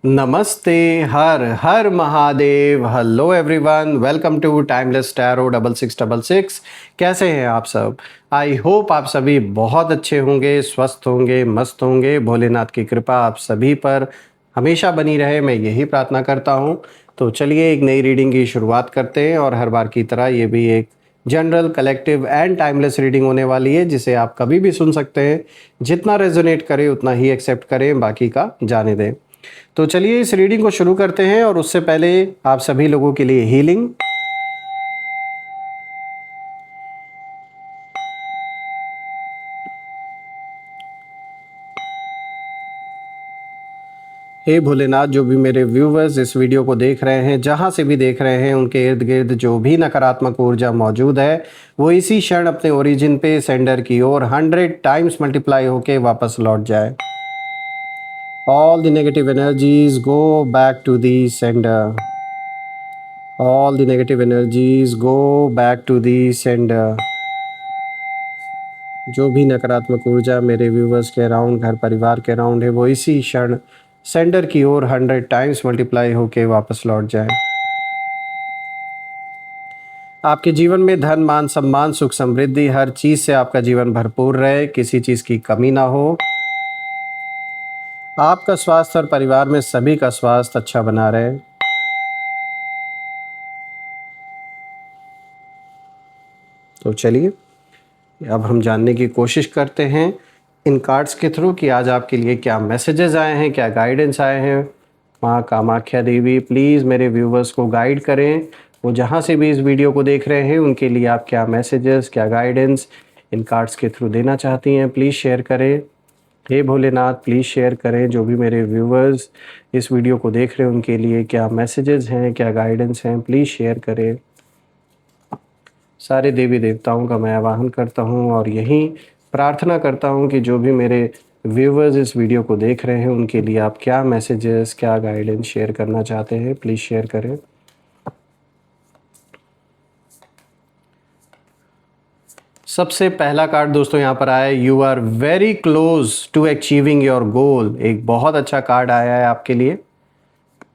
नमस्ते। हर हर Mahadev. Hello everyone, welcome to timeless tarot 6666। कैसे हैं आप सब? आई होप आप सभी बहुत अच्छे होंगे, स्वस्थ होंगे, मस्त होंगे। भोलेनाथ की कृपा आप सभी पर हमेशा बनी रहे, मैं यही प्रार्थना करता हूँ। तो चलिए एक नई रीडिंग की शुरुआत करते हैं और हर बार की तरह ये भी एक general, collective and timeless reading होने वाली है, जिसे आप कभी भी सुन सकते हैं। जितना रेजोनेट करे उतना ही एक्सेप्ट करें, बाकी का जाने दें। तो चलिए इस रीडिंग को शुरू करते हैं और उससे पहले आप सभी लोगों के लिए हीलिंग। हे भोलेनाथ, जो भी मेरे व्यूवर्स इस वीडियो को देख रहे हैं, जहां से भी देख रहे हैं, उनके इर्द गिर्द जो भी नकारात्मक ऊर्जा मौजूद है वो इसी क्षण अपने ओरिजिन पे सेंडर की ओर 100 टाइम्स मल्टीप्लाई होके वापस लौट जाए। All the negative energies go back to the sender. All the negative energies go back to the sender. जो भी नकारात्मक ऊर्जा मेरे व्यूवर्स के अराउंड, घर परिवार के अराउंड है, वो इसी क्षण सेंडर की ओर 100 टाइम्स मल्टीप्लाई होके वापस लौट जाए। आपके जीवन में धन, मान, सम्मान, सुख, समृद्धि, हर चीज़ से आपका जीवन भरपूर रहे, किसी चीज़ की कमी ना हो। आपका स्वास्थ्य और परिवार में सभी का स्वास्थ्य अच्छा बना रहे। तो चलिए अब हम जानने की कोशिश करते हैं इन कार्ड्स के थ्रू कि आज आपके लिए क्या मैसेजेस आए हैं, क्या गाइडेंस आए हैं। माँ कामाख्या देवी प्लीज़ मेरे व्यूवर्स को गाइड करें। वो जहाँ से भी इस वीडियो को देख रहे हैं उनके लिए आप क्या मैसेजेस, क्या गाइडेंस इन कार्ड्स के थ्रू देना चाहती हैं, प्लीज़ शेयर करें। हे भोलेनाथ प्लीज़ शेयर करें, जो भी मेरे व्यूवर्स इस वीडियो को देख रहे हैं उनके लिए क्या मैसेजेस हैं, क्या गाइडेंस हैं, प्लीज़ शेयर करें। सारे देवी देवताओं का मैं आवाहन करता हूँ और यही प्रार्थना करता हूँ कि जो भी मेरे व्यूवर्स इस वीडियो को देख रहे हैं उनके लिए आप क्या मैसेजेस, क्या गाइडेंस शेयर करना चाहते हैं, प्लीज़ शेयर करें। सबसे पहला कार्ड दोस्तों यहाँ पर आया है, you are very close to achieving your goal. एक बहुत अच्छा कार्ड आया है आपके लिए।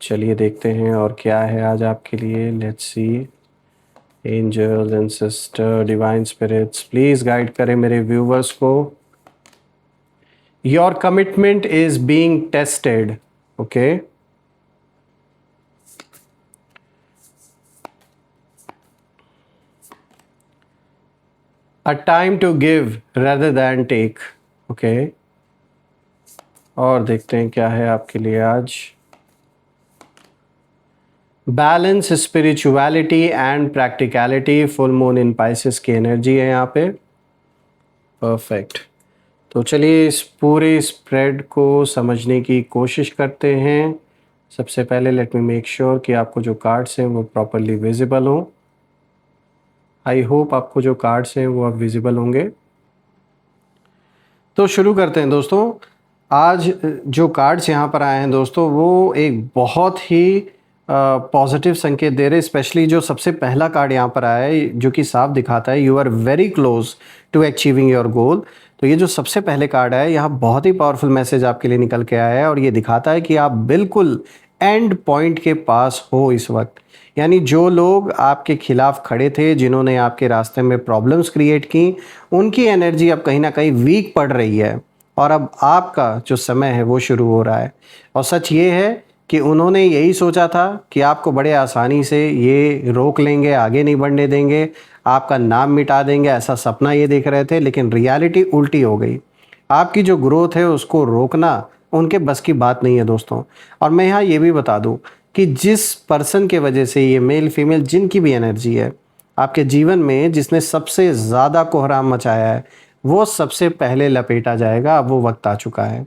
चलिए देखते हैं और क्या है आज आपके लिए। Let's see. Angels and sister, divine spirits please guide करें मेरे व्यूवर्स को। Your commitment is being tested. Okay, a time to give rather than take. Okay, और देखते हैं क्या है आपके लिए आज। Balance, spirituality and practicality, full moon in Pisces की एनर्जी है यहाँ पे। परफेक्ट। तो चलिए इस पूरे स्प्रेड को समझने की कोशिश करते हैं। सबसे पहले लेट मी मेक श्योर कि आपको जो कार्ड्स हैं वो प्रॉपरली विजिबल हों। आई होप आपको जो कार्ड्स हैं वो अब विजिबल होंगे। तो शुरू करते हैं दोस्तों। आज जो कार्ड्स यहाँ पर आए हैं दोस्तों, वो एक बहुत ही पॉजिटिव संकेत दे रहे हैं। स्पेशली जो सबसे पहला कार्ड यहाँ पर आया है जो कि साफ दिखाता है you are very close to achieving your goal. तो ये जो सबसे पहले कार्ड है यहाँ बहुत ही पावरफुल मैसेज आपके लिए निकल के आया है और ये दिखाता है कि आप बिल्कुल एंड पॉइंट के पास हो इस वक्त। यानी जो लोग आपके खिलाफ खड़े थे, जिन्होंने आपके रास्ते में प्रॉब्लम्स क्रिएट की, उनकी एनर्जी अब कहीं ना कहीं वीक पड़ रही है और अब आपका जो समय है वो शुरू हो रहा है। और सच ये है कि उन्होंने यही सोचा था कि आपको बड़े आसानी से ये रोक लेंगे, आगे नहीं बढ़ने देंगे, आपका नाम मिटा देंगे, ऐसा सपना ये देख रहे थे। लेकिन रियलिटी उल्टी हो गई। आपकी जो ग्रोथ है उसको रोकना उनके बस की बात नहीं है दोस्तों। और मैं यहाँ ये भी बता दूँ कि जिस पर्सन के वजह से, ये मेल फीमेल जिनकी भी एनर्जी है आपके जीवन में, जिसने सबसे ज़्यादा कोहराम मचाया है, वो सबसे पहले लपेटा जाएगा। अब वो वक्त आ चुका है।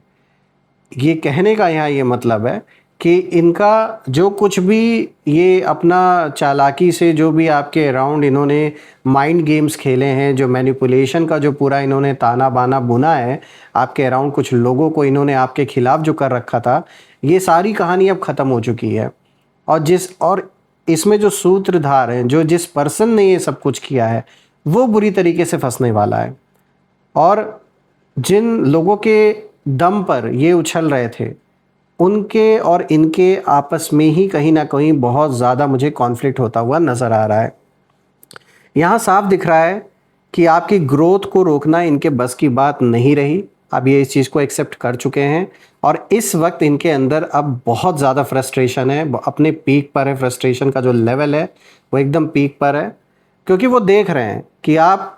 ये कहने का यहाँ ये मतलब है कि इनका जो कुछ भी ये अपना चालाकी से जो भी आपके अराउंड इन्होंने माइंड गेम्स खेले हैं, जो मैनिपुलेशन का जो पूरा इन्होंने ताना बाना बुना है आपके अराउंड, कुछ लोगों को इन्होंने आपके खिलाफ जो कर रखा था, ये सारी कहानी अब ख़त्म हो चुकी है। और इसमें जो सूत्रधार हैं, जो जिस पर्सन ने ये सब कुछ किया है, वो बुरी तरीके से फंसने वाला है। और जिन लोगों के दम पर ये उछल रहे थे, उनके और इनके आपस में ही कहीं ना कहीं बहुत ज़्यादा मुझे कॉन्फ्लिक्ट होता हुआ नज़र आ रहा है। यहाँ साफ दिख रहा है कि आपकी ग्रोथ को रोकना इनके बस की बात नहीं रही। अब ये इस चीज़ को एक्सेप्ट कर चुके हैं और इस वक्त इनके अंदर अब बहुत ज़्यादा फ्रस्ट्रेशन है, अपने पीक पर है। फ्रस्ट्रेशन का जो लेवल है वो एकदम पीक पर है, क्योंकि वो देख रहे हैं कि आप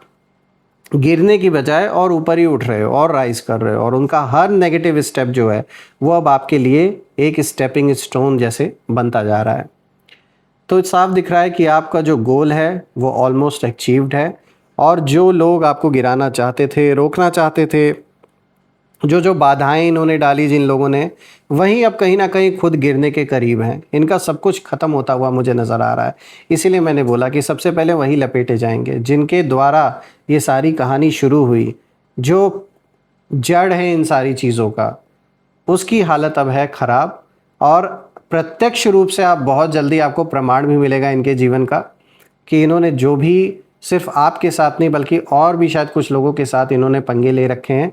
गिरने की बजाय और ऊपर ही उठ रहे हो और राइज कर रहे हो, और उनका हर नेगेटिव स्टेप जो है वो अब आपके लिए एक स्टेपिंग स्टोन जैसे बनता जा रहा है। तो साफ दिख रहा है कि आपका जो गोल है वो ऑलमोस्ट अचीव्ड है, और जो लोग आपको गिराना चाहते थे, रोकना चाहते थे, जो जो बाधाएं इन्होंने डाली जिन लोगों ने, वहीं अब कहीं ना कहीं खुद गिरने के करीब हैं। इनका सब कुछ ख़त्म होता हुआ मुझे नज़र आ रहा है। इसीलिए मैंने बोला कि सबसे पहले वही लपेटे जाएंगे जिनके द्वारा ये सारी कहानी शुरू हुई। जो जड़ है इन सारी चीज़ों का, उसकी हालत अब है ख़राब, और प्रत्यक्ष रूप से आप बहुत जल्दी आपको प्रमाण भी मिलेगा इनके जीवन का कि इन्होंने जो भी सिर्फ आपके साथ नहीं बल्कि और भी शायद कुछ लोगों के साथ इन्होंने पंगे ले रखे हैं,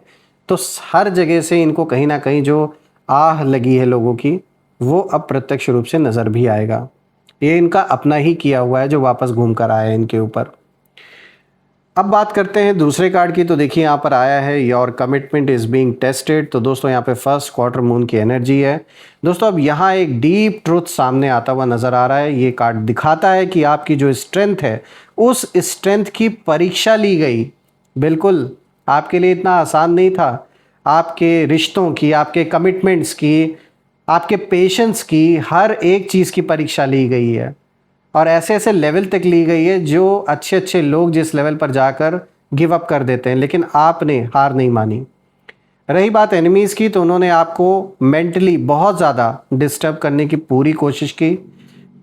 तो हर जगह से इनको कहीं ना कहीं जो आह लगी है लोगों की, वो अब प्रत्यक्ष रूप से नज़र भी आएगा। ये इनका अपना ही किया हुआ है जो वापस घूम कर आया है इनके ऊपर। अब बात करते हैं दूसरे कार्ड की। तो देखिए यहाँ पर आया है your commitment is being tested. तो दोस्तों यहाँ पे फर्स्ट क्वार्टर मून की एनर्जी है। दोस्तों अब यहाँ एक डीप ट्रुथ सामने आता हुआ नज़र आ रहा है। ये कार्ड दिखाता है कि आपकी जो स्ट्रेंथ है उस स्ट्रेंथ की परीक्षा ली गई। बिल्कुल आपके लिए इतना आसान नहीं था। आपके रिश्तों की, आपके कमिटमेंट्स की, आपके पेशेंस की, हर एक चीज़ की परीक्षा ली गई है, और ऐसे ऐसे लेवल तक ली गई है जो अच्छे अच्छे लोग जिस लेवल पर जाकर गिव अप कर देते हैं, लेकिन आपने हार नहीं मानी। रही बात एनिमीज़ की, तो उन्होंने आपको मेंटली बहुत ज़्यादा डिस्टर्ब करने की पूरी कोशिश की।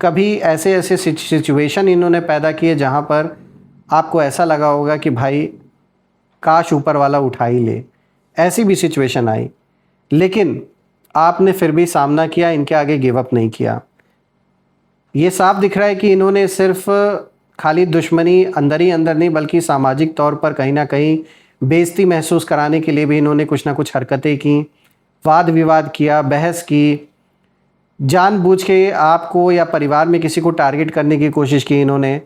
कभी ऐसे ऐसे सिचुएशन इन्होंने पैदा किए जहाँ पर आपको ऐसा लगा होगा कि भाई काश ऊपर वाला उठा ही ले, ऐसी भी सिचुएशन आई, लेकिन आपने फिर भी सामना किया, इनके आगे गिव अप नहीं किया। ये साफ दिख रहा है कि इन्होंने सिर्फ खाली दुश्मनी अंदर ही अंदर नहीं बल्कि सामाजिक तौर पर कहीं ना कहीं बेइज्जती महसूस कराने के लिए भी इन्होंने कुछ ना कुछ हरकतें की, वाद विवाद किया, बहस की, जानबूझ के आपको या परिवार में किसी को टारगेट करने की कोशिश की इन्होंने,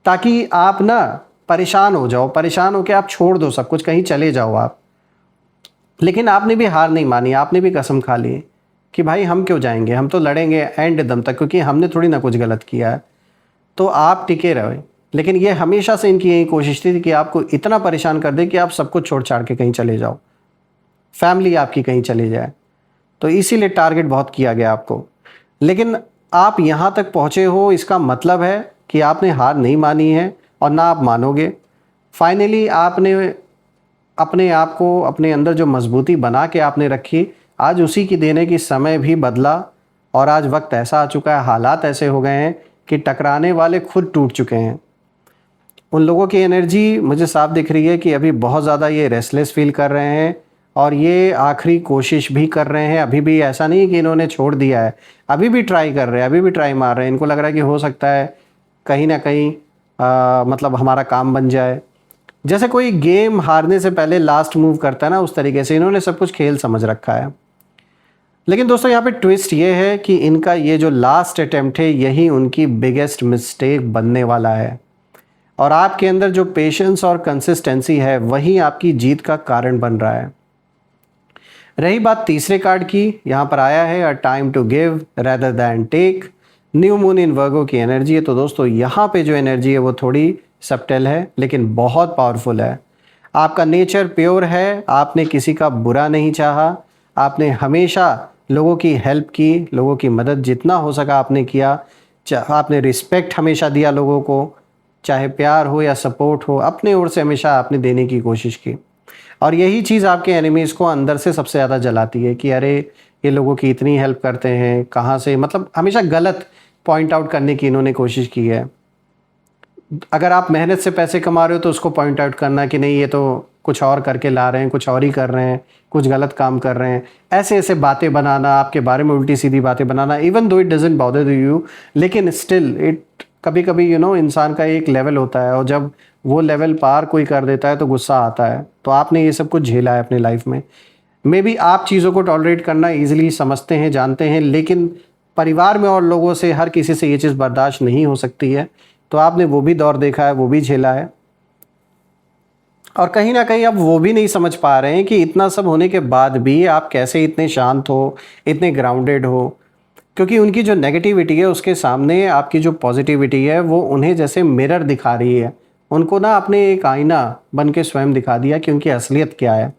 ताकि आप ना परेशान हो जाओ, परेशान होकर आप छोड़ दो सब कुछ, कहीं चले जाओ आप। लेकिन आपने भी हार नहीं मानी, आपने भी कसम खा ली कि भाई हम क्यों जाएंगे, हम तो लड़ेंगे एंड दम तक, क्योंकि हमने थोड़ी ना कुछ गलत किया है। तो आप टिके रहे। लेकिन ये हमेशा से इनकी यही कोशिश थी कि आपको इतना परेशान कर दे कि आप सब कुछ छोड़ छाड़ के कहीं चले जाओ, फैमिली आपकी कहीं चली जाए। तो इसीलिए टारगेट बहुत किया गया आपको। लेकिन आप यहाँ तक पहुँचे हो, इसका मतलब है कि आपने हार नहीं मानी है और ना आप मानोगे। फाइनली आपने अपने आप को, अपने अंदर जो मजबूती बना के आपने रखी, आज उसी की देने की समय भी बदला, और आज वक्त ऐसा आ चुका है, हालात ऐसे हो गए हैं कि टकराने वाले खुद टूट चुके हैं। उन लोगों की एनर्जी मुझे साफ दिख रही है कि अभी बहुत ज़्यादा ये रेस्टलेस फील कर रहे हैं, और ये आखिरी कोशिश भी कर रहे हैं। अभी भी ऐसा नहीं कि इन्होंने छोड़ दिया है, अभी भी ट्राई कर रहे हैं, अभी भी ट्राई मार रहे हैं। इनको लग रहा है कि हो सकता है कहीं ना कहीं मतलब हमारा काम बन जाए। जैसे कोई गेम हारने से पहले लास्ट मूव करता है ना, उस तरीके से इन्होंने सब कुछ खेल समझ रखा है। लेकिन दोस्तों यहाँ पे ट्विस्ट ये है कि इनका ये जो लास्ट अटेम्प्ट है यही उनकी बिगेस्ट मिस्टेक बनने वाला है, और आपके अंदर जो पेशेंस और कंसिस्टेंसी है वही आपकी जीत का कारण बन रहा है। रही बात तीसरे कार्ड की, यहाँ पर आया है a time to give rather than take. New moon in Virgo की एनर्जी है। तो दोस्तों यहाँ पे जो एनर्जी है वो थोड़ी सब्टल है लेकिन बहुत पावरफुल है। आपका नेचर प्योर है, आपने किसी का बुरा नहीं चाहा, आपने हमेशा लोगों की हेल्प की, लोगों की मदद जितना हो सका आपने किया। आपने रिस्पेक्ट हमेशा दिया लोगों को, चाहे प्यार हो या सपोर्ट हो, अपने ओर से हमेशा आपने देने की कोशिश की। और यही चीज़ आपके एनिमीज़ को अंदर से सबसे ज़्यादा जलाती है कि अरे ये लोगों की इतनी हेल्प करते हैं, कहाँ से, मतलब हमेशा गलत पॉइंट आउट करने की इन्होंने कोशिश की है। अगर आप मेहनत से पैसे कमा रहे हो तो उसको पॉइंट आउट करना कि नहीं ये तो कुछ और करके ला रहे हैं, कुछ और ही कर रहे हैं, कुछ गलत काम कर रहे हैं, ऐसे ऐसे बातें बनाना, आपके बारे में उल्टी सीधी बातें बनाना। Even though it doesn't bother you, लेकिन स्टिल इट कभी कभी इंसान का एक लेवल होता है, और जब वो लेवल पार कोई कर देता है तो गुस्सा आता है। तो आपने ये सब कुछ झेला है अपनी लाइफ में। मे बी आप चीज़ों को टॉलरेट करना ईजिली समझते हैं, जानते हैं, लेकिन परिवार में और लोगों से हर किसी से ये चीज़ बर्दाश्त नहीं हो सकती है। तो आपने वो भी दौर देखा है, वो भी झेला है, और कहीं ना कहीं अब वो भी नहीं समझ पा रहे हैं कि इतना सब होने के बाद भी आप कैसे इतने शांत हो, इतने ग्राउंडेड हो। क्योंकि उनकी जो नेगेटिविटी है उसके सामने आपकी जो पॉजिटिविटी है वो उन्हें जैसे मिरर दिखा रही है। उनको ना आपने एक आईना बन के स्वयं दिखा दिया कि उनकी असलियत क्या है।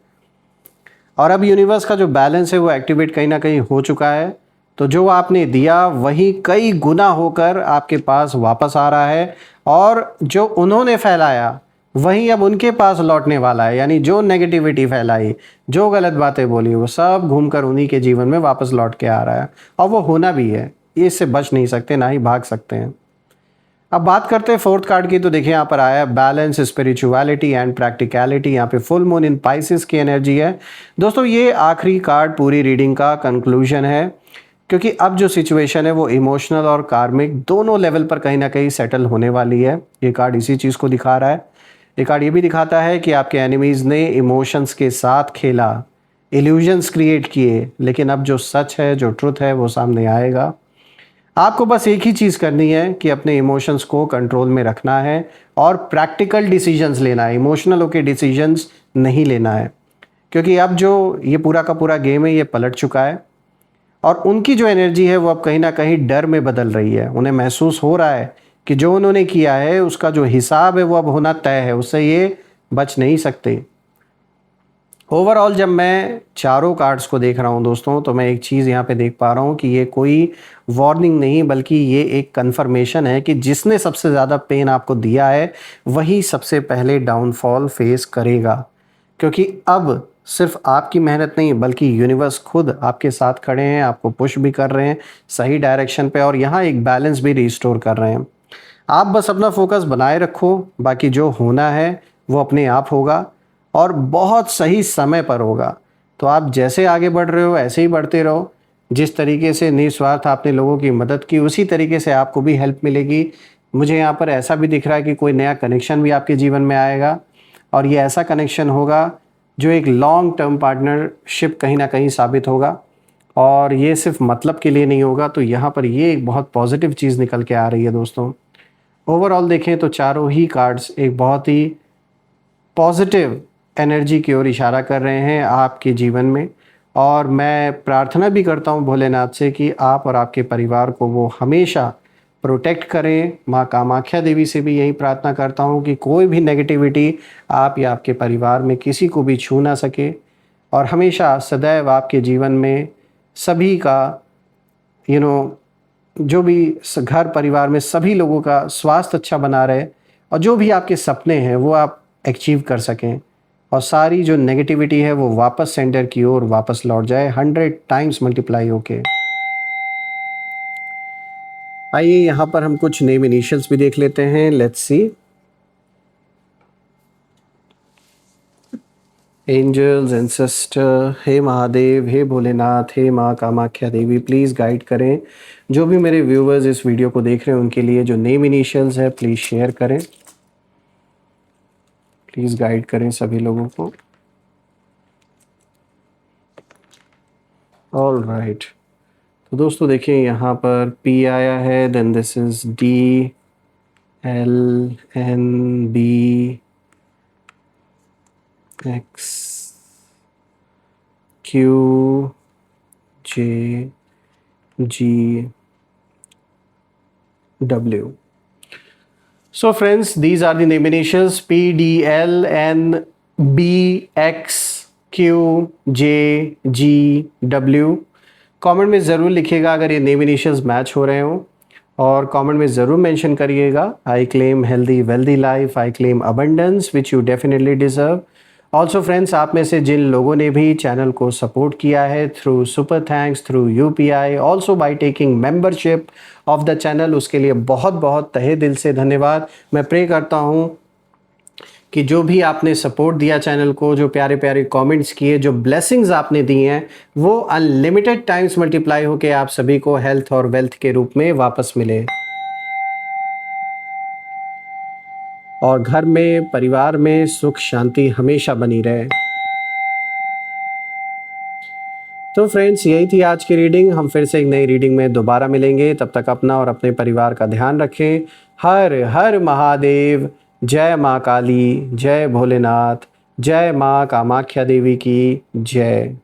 और अब यूनिवर्स का जो बैलेंस है वो एक्टिवेट कहीं ना कहीं हो चुका है। तो जो आपने दिया वही कई गुना होकर आपके पास वापस आ रहा है, और जो उन्होंने फैलाया वही अब उनके पास लौटने वाला है। यानी जो नेगेटिविटी फैलाई, जो गलत बातें बोली, वो सब घूमकर उन्हीं के जीवन में वापस लौट के आ रहा है, और वो होना भी है। ये इससे बच नहीं सकते, ना ही भाग सकते हैं। अब बात करते हैं फोर्थ कार्ड की। तो देखिए यहाँ पर आया बैलेंस, स्पिरिचुअलिटी एंड प्रैक्टिकलिटी। यहाँ पे फुल मून इन पाइसेस की एनर्जी है। दोस्तों ये आखिरी कार्ड पूरी रीडिंग का कंक्लूजन है, क्योंकि अब जो सिचुएशन है वो इमोशनल और कार्मिक दोनों लेवल पर कहीं ना कहीं सेटल होने वाली है। ये कार्ड इसी चीज़ को दिखा रहा है। ये कार्ड ये भी दिखाता है कि आपके एनिमीज़ ने इमोशंस के साथ खेला, इल्यूजन्स क्रिएट किए, लेकिन अब जो सच है, जो ट्रुथ है, वो सामने आएगा। आपको बस एक ही चीज़ करनी है कि अपने इमोशंस को कंट्रोल में रखना है और प्रैक्टिकल डिसीजंस लेना है। इमोशनल होकर डिसीजंस नहीं लेना है, क्योंकि अब जो ये पूरा का पूरा गेम है ये पलट चुका है, और उनकी जो एनर्जी है वो अब कहीं ना कहीं डर में बदल रही है। उन्हें महसूस हो रहा है कि जो उन्होंने किया है उसका जो हिसाब है वो अब होना तय है, उससे ये बच नहीं सकते। ओवरऑल जब मैं चारों कार्ड्स को देख रहा हूँ दोस्तों, तो मैं एक चीज़ यहाँ पे देख पा रहा हूँ कि ये कोई वार्निंग नहीं, बल्कि ये एक कंफर्मेशन है कि जिसने सबसे ज़्यादा पेन आपको दिया है वही सबसे पहले डाउनफॉल फेस करेगा। क्योंकि अब सिर्फ आपकी मेहनत नहीं, बल्कि यूनिवर्स खुद आपके साथ खड़े हैं, आपको पुश भी कर रहे हैं सही डायरेक्शन पे, और यहाँ एक बैलेंस भी रिस्टोर कर रहे हैं। आप बस अपना फोकस बनाए रखो, बाकी जो होना है वो अपने आप होगा, और बहुत सही समय पर होगा। तो आप जैसे आगे बढ़ रहे हो ऐसे ही बढ़ते रहो। जिस तरीके से निस्वार्थ आपने लोगों की मदद की, उसी तरीके से आपको भी हेल्प मिलेगी। मुझे यहाँ पर ऐसा भी दिख रहा है कि कोई नया कनेक्शन भी आपके जीवन में आएगा, और ये ऐसा कनेक्शन होगा जो एक लॉन्ग टर्म पार्टनरशिप कहीं ना कहीं साबित होगा, और ये सिर्फ मतलब के लिए नहीं होगा। तो यहाँ पर ये एक बहुत पॉजिटिव चीज़ निकल के आ रही है दोस्तों। ओवरऑल देखें तो चारों ही कार्ड्स एक बहुत ही पॉजिटिव एनर्जी की ओर इशारा कर रहे हैं आपके जीवन में, और मैं प्रार्थना भी करता हूँ भोलेनाथ से कि आप और आपके परिवार को वो हमेशा प्रोटेक्ट करें। माँ कामाख्या देवी से भी यही प्रार्थना करता हूँ कि कोई भी नेगेटिविटी आप या आपके परिवार में किसी को भी छू ना सके, और हमेशा सदैव आपके जीवन में सभी का जो भी घर परिवार में सभी लोगों का स्वास्थ्य अच्छा बना रहे, और जो भी आपके सपने हैं वो आप अचीव कर सकें, और सारी जो नेगेटिविटी है वो वापस सेंटर की ओर वापस लौट जाए 100 टाइम्स मल्टीप्लाई होके। आइए यहाँ पर हम कुछ नेम इनिशियल्स भी देख लेते हैं। Let's see. एंजल्स, एंसेस्टर, हे महादेव, हे भोलेनाथ, हे माँ कामाख्या देवी, प्लीज़ गाइड करें जो भी मेरे व्यूवर्स इस वीडियो को देख रहे हैं उनके लिए जो नेम इनिशियल्स है प्लीज़ शेयर करें, प्लीज़ गाइड करें सभी लोगों को। ऑल राइट, तो दोस्तों देखिए यहाँ पर P आया है, then this is D, L, N, B, X, Q, J, G, W. So friends, these are the name initials P, D, L, N, B, X, Q, J, G, W. Comment में ज़रूर लिखिएगा अगर ये name initials match हो रहे हो, और comment में ज़रूर मेंशन करिएगा I claim healthy wealthy life, I claim abundance which you definitely deserve. Also friends, आप में से जिन लोगों ने भी चैनल को सपोर्ट किया है through super thanks, through UPI, also by taking membership of the channel, उसके लिए बहुत बहुत तहे दिल से धन्यवाद। मैं प्रे करता हूँ कि जो भी आपने सपोर्ट दिया चैनल को, जो प्यारे प्यारे कमेंट्स किए, जो ब्लेसिंग्स आपने दी हैं, वो अनलिमिटेड टाइम्स मल्टीप्लाई होकर आप सभी को हेल्थ और वेल्थ के रूप में वापस मिले, और घर में परिवार में सुख शांति हमेशा बनी रहे। तो फ्रेंड्स यही थी आज की रीडिंग। हम फिर से एक नई रीडिंग में दोबारा मिलेंगे। तब तक अपना और अपने परिवार का ध्यान रखें। हर हर महादेव। जय माँ काली, जय भोलेनाथ, जय माँ कामाख्या देवी की जय।